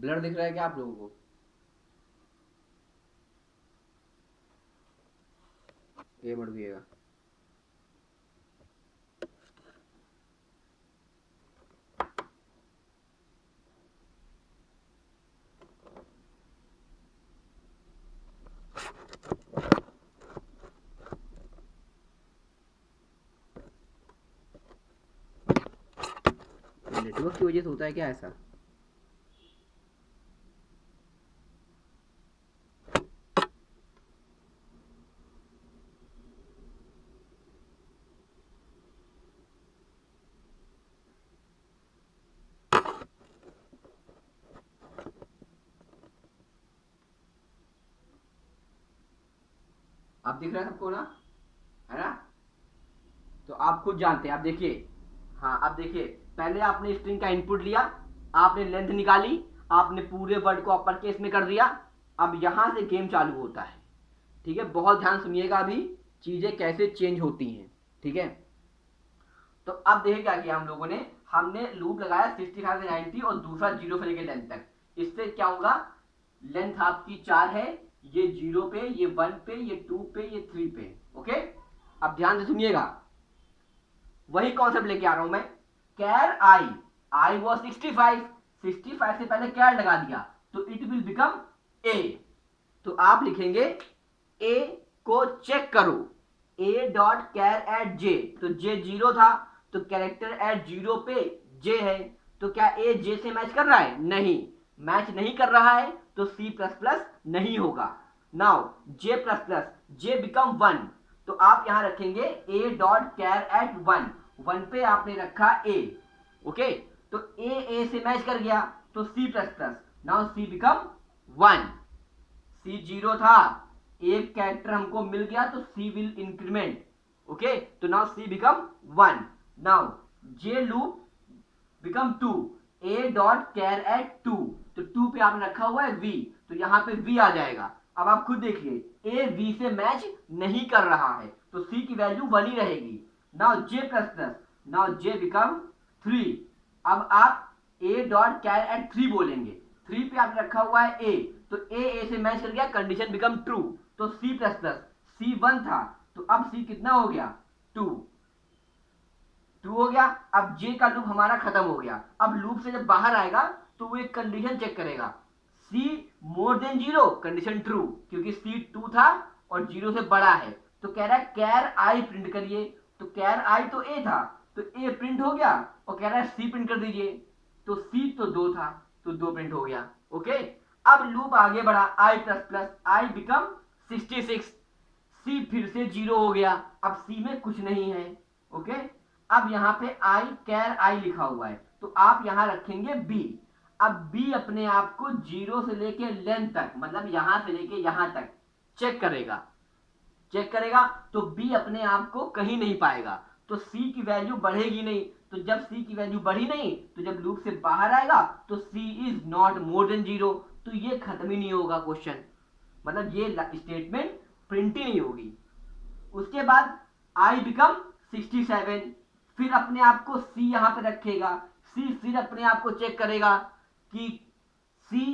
Blur दिख रहा है क्या आप लोगों को? ये मत दिएगा। नेटवर्क की वजह से होता है क्या ऐसा? आप दिख रहा है सबको ना, है ना? तो आप खुद जानते हैं। आप देखिए, हाँ आप देखिए, पहले आपने स्ट्रिंग का इनपुट लिया, आपने लेंथ निकाली, आपने पूरे वर्ड को अपर केस में कर दिया। अब यहां से गेम चालू होता है। ठीक है, बहुत ध्यान सुनिएगा अभी चीजें कैसे चेंज होती हैं। ठीक है, तो अब देखिए क्या किया हम लोगों ने, हमने लूप लगाया 65 से 90 और दूसरा 0 से लेकर 10 तक। इससे क्या होगा, लेंथ आपकी 4 है, ये 0 पे, ये 1 पे, ये 2 पे, ये 3 पे। ओके, अब ध्यान से सुनिएगा, वही कॉन्सेप्ट लेके आ रहा हूं मैं। कैर आई वॉज 65, 65 से पहले कैर लगा दिया तो इट विल बिकम ए। तो आप लिखेंगे ए को चेक करो, ए डॉट कैर एट जे, तो जे 0 था तो कैरेक्टर एट 0 पे जे है, तो क्या ए जे से मैच कर रहा है? नहीं, मैच नहीं कर रहा है तो सी प्लस प्लस नहीं होगा। नाउ जे प्लस प्लस, जे बिकम 1, तो आप यहां रखेंगे ए डॉट कैर एट 1, 1 पे आपने रखा ए। ओके, तो ए से मैच कर गया तो C plus plus, now C become 1। C 0 था, एक कैरेक्टर हमको मिल गया तो सी विल इंक्रीमेंट। ओके, तो now C become 1। Now J loop become 2, A dot char at 2, तो 2 पे आपने रखा हुआ है वी, तो यहां पे वी आ जाएगा। अब आप खुद देखिए, ए वी से मैच नहीं कर रहा है तो सी की वैल्यू 1 ही रहेगी। नाउ जे प्लस प्लस, नाउ जे बिकम 3। अब आप ए डॉट कैर एट 3 बोलेंगे, 3 पे आपने रखा हुआ है ए, तो ए से मैच कर गया, कंडीशन बिकम ट्रू, तो सी प्लस प्लस, सी 1 था तो अब सी कितना हो गया? 2 हो गया। अब जे का लूप हमारा खत्म हो गया। अब लूप से जब बाहर आएगा तो वो एक कंडीशन चेक करेगा, सी मोर देन 0, कंडीशन ट्रू, क्योंकि सी 2 था और 0 से बड़ा है। तो कह रहा है कैर आई प्रिंट करिए, तो कैर आई तो ए था तो ए प्रिंट हो गया, और कह रहा है सी प्रिंट कर दीजिए, तो सी तो 2 था तो 2 प्रिंट हो गया। ओके, अब लूप आगे बढ़ा, आई प्लस प्लस, आई बिकम 66, सी फिर से 0 हो गया, अब सी में कुछ नहीं है। ओके, अब यहां पे आई कैर आई लिखा हुआ है तो आप यहां रखेंगे बी। अब बी अपने आप को 0 से लेके लेंथ तक, मतलब यहां से लेके यहां तक चेक करेगा, तो बी अपने आप को कहीं नहीं पाएगा, तो सी की वैल्यू बढ़ेगी नहीं। तो जब सी की वैल्यू बढ़ी नहीं तो जब लूप से बाहर आएगा तो सी इज नॉट मोर देन 0, तो ये खत्म ही नहीं होगा क्वेश्चन, मतलब ये स्टेटमेंट प्रिंट ही नहीं होगी। उसके बाद आई बिकम 67, फिर अपने आप को सी यहां पे रखेगा, सी फिर अपने आप को चेक करेगा कि सी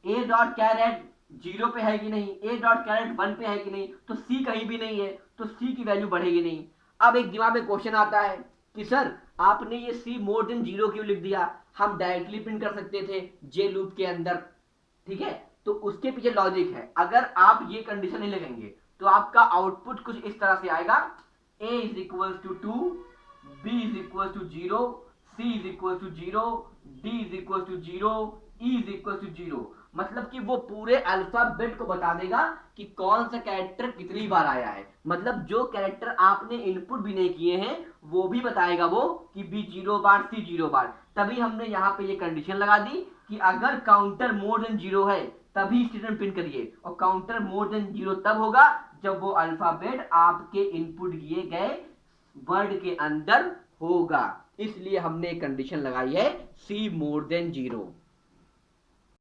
ए डॉट कैरेट 0 पे है कि नहीं, ए डॉट कैरेट 1 पे है कि नहीं, तो सी कहीं भी नहीं है तो सी की वैल्यू बढ़ेगी नहीं। अब एक दिमाग में क्वेश्चन आता है कि सर आपने ये सी मोर देन 0 क्यों लिख दिया, हम डायरेक्टली प्रिंट कर सकते थे जे लूप के अंदर। ठीक है, तो उसके पीछे लॉजिक है, अगर आप ये कंडीशन नहीं लगेंगे तो आपका आउटपुट कुछ इस तरह से आएगा, a is equal to 2, b is equal to 0, c is equal to 0, d is equal to 0, e is equal to 0। मतलब कि वो पूरे अल्फाबेट को बता देगा कि कौन सा कैरेक्टर कितनी बार आया है, मतलब जो कैरेक्टर आपने इनपुट भी नहीं किए हैं वो भी बताएगा वो कि बी 0 बार, सी 0 बार। तभी हमने यहाँ पे ये कंडीशन लगा दी कि अगर काउंटर मोर देन 0 है तभी स्टेटमेंट प्रिंट करिए, और काउंटर मोर देन 0 तब होगा जब वो अल्फाबेट आपके इनपुट किए गए वर्ड के अंदर होगा। इसलिए हमने कंडीशन लगाई है सी मोर देन 0।